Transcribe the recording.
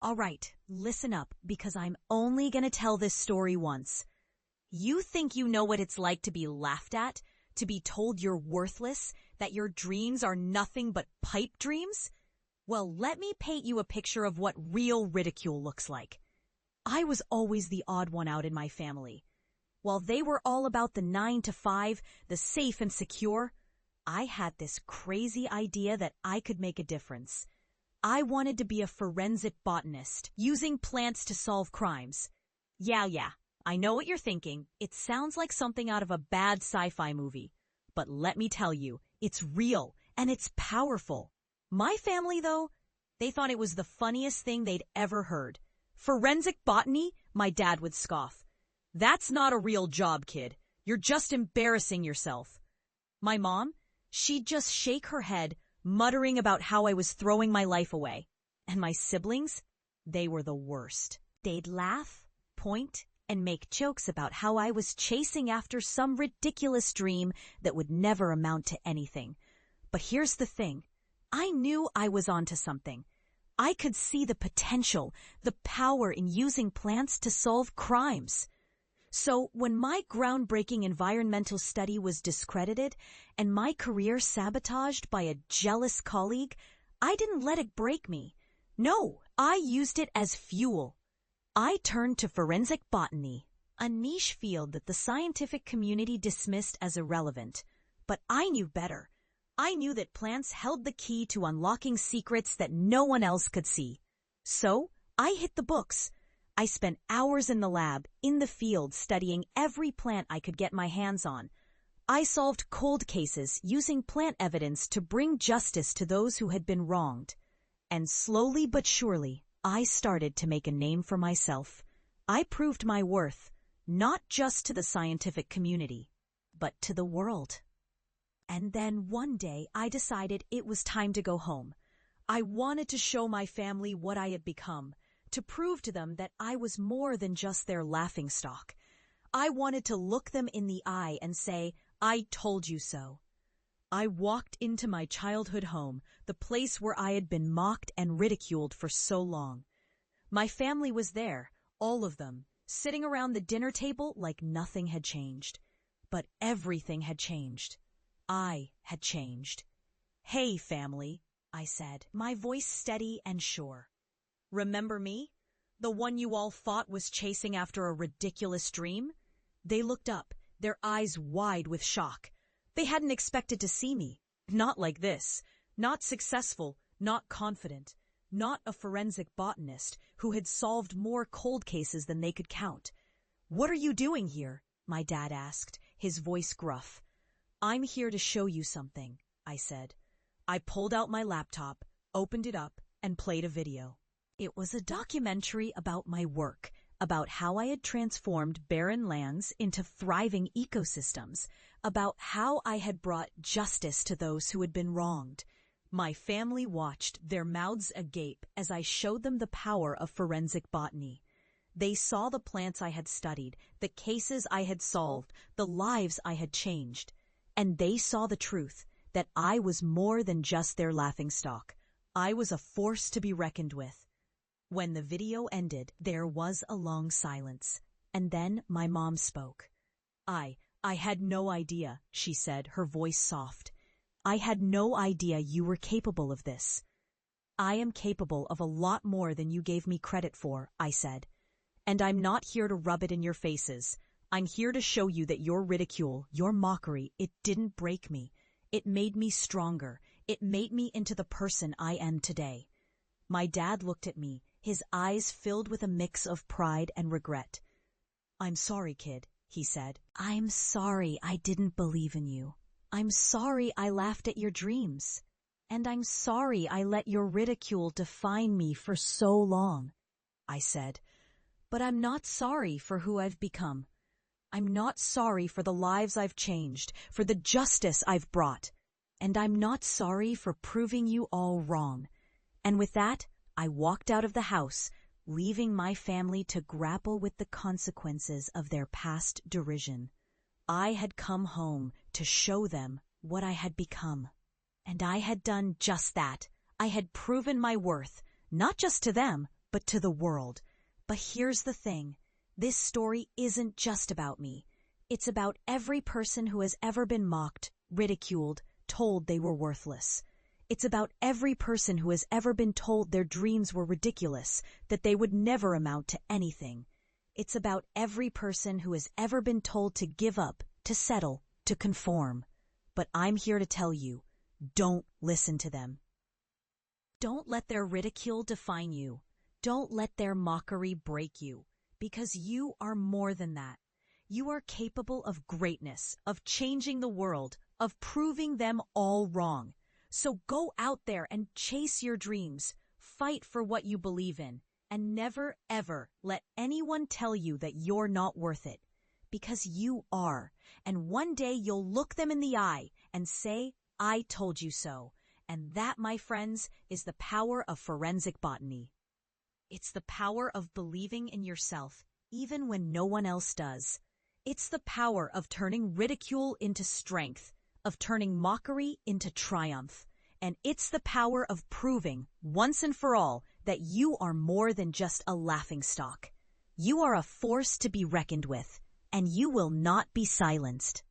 All right, listen up, because I'm only gonna tell this story once. You think you know what it's like to be laughed at, to be told you're worthless, that your dreams are nothing but pipe dreams? Well, let me paint you a picture of what real ridicule looks like. I was always the odd one out in my family. While they were all about the 9 to 5, the safe and secure, I had this crazy idea that I could make a difference. I wanted to be a forensic botanist, using plants to solve crimes. Yeah, I know what you're thinking. It sounds like something out of a bad sci-fi movie. But let me tell you, it's real and it's powerful. My family, though, they thought it was the funniest thing they'd ever heard. Forensic botany? My dad would scoff. That's not a real job, kid. You're just embarrassing yourself. My mom? She'd just shake her head, muttering about how I was throwing my life away. And my siblings? They were the worst. They'd laugh, point, and make jokes about how I was chasing after some ridiculous dream that would never amount to anything. But here's the thing. I knew I was onto something. I could see the potential, the power in using plants to solve crimes. So when my groundbreaking environmental study was discredited and my career sabotaged by a jealous colleague, I didn't let it break me. No, I used it as fuel. I turned to forensic botany, a niche field that the scientific community dismissed as irrelevant. But I knew better. I knew that plants held the key to unlocking secrets that no one else could see. So I hit the books. I spent hours in the lab, in the field, studying every plant I could get my hands on. I solved cold cases using plant evidence to bring justice to those who had been wronged. And slowly but surely, I started to make a name for myself. I proved my worth, not just to the scientific community, but to the world. And then one day I decided it was time to go home. I wanted to show my family what I had become, to prove to them that I was more than just their laughingstock. I wanted to look them in the eye and say, I told you so. I walked into my childhood home, the place where I had been mocked and ridiculed for so long. My family was there, all of them, sitting around the dinner table like nothing had changed. But everything had changed. I had changed. Hey, family, I said, my voice steady and sure. Remember me? The one you all thought was chasing after a ridiculous dream? They looked up, their eyes wide with shock. They hadn't expected to see me. Not like this. Not successful, not confident. Not a forensic botanist who had solved more cold cases than they could count. What are you doing here? My dad asked, his voice gruff. I'm here to show you something, I said. I pulled out my laptop, opened it up, and played a video. It was a documentary about my work, about how I had transformed barren lands into thriving ecosystems, about how I had brought justice to those who had been wronged. My family watched, their mouths agape, as I showed them the power of forensic botany. They saw the plants I had studied, the cases I had solved, the lives I had changed. And they saw the truth, that I was more than just their laughingstock. I was a force to be reckoned with. When the video ended, there was a long silence, and then my mom spoke. I had no idea, she said, her voice soft. I had no idea you were capable of this. I am capable of a lot more than you gave me credit for, I said. And I'm not here to rub it in your faces. I'm here to show you that your ridicule, your mockery, it didn't break me. It made me stronger. It made me into the person I am today. My dad looked at me, his eyes filled with a mix of pride and regret. I'm sorry, kid, he said. I'm sorry I didn't believe in you. I'm sorry I laughed at your dreams. And I'm sorry I let your ridicule define me for so long, I said. But I'm not sorry for who I've become. I'm not sorry for the lives I've changed, for the justice I've brought. And I'm not sorry for proving you all wrong. And with that, I walked out of the house, leaving my family to grapple with the consequences of their past derision. I had come home to show them what I had become. And I had done just that. I had proven my worth, not just to them, but to the world. But here's the thing. This story isn't just about me. It's about every person who has ever been mocked, ridiculed, told they were worthless. It's about every person who has ever been told their dreams were ridiculous, that they would never amount to anything. It's about every person who has ever been told to give up, to settle, to conform. But I'm here to tell you, don't listen to them. Don't let their ridicule define you. Don't let their mockery break you, because you are more than that. You are capable of greatness, of changing the world, of proving them all wrong. So go out there and chase your dreams, fight for what you believe in, and never ever let anyone tell you that you're not worth it. Because you are, and one day you'll look them in the eye and say, I told you so. And that, my friends, is the power of forensic botany. It's the power of believing in yourself, even when no one else does. It's the power of turning ridicule into strength, of turning mockery into triumph. And it's the power of proving, once and for all, that you are more than just a laughingstock. You are a force to be reckoned with, and you will not be silenced.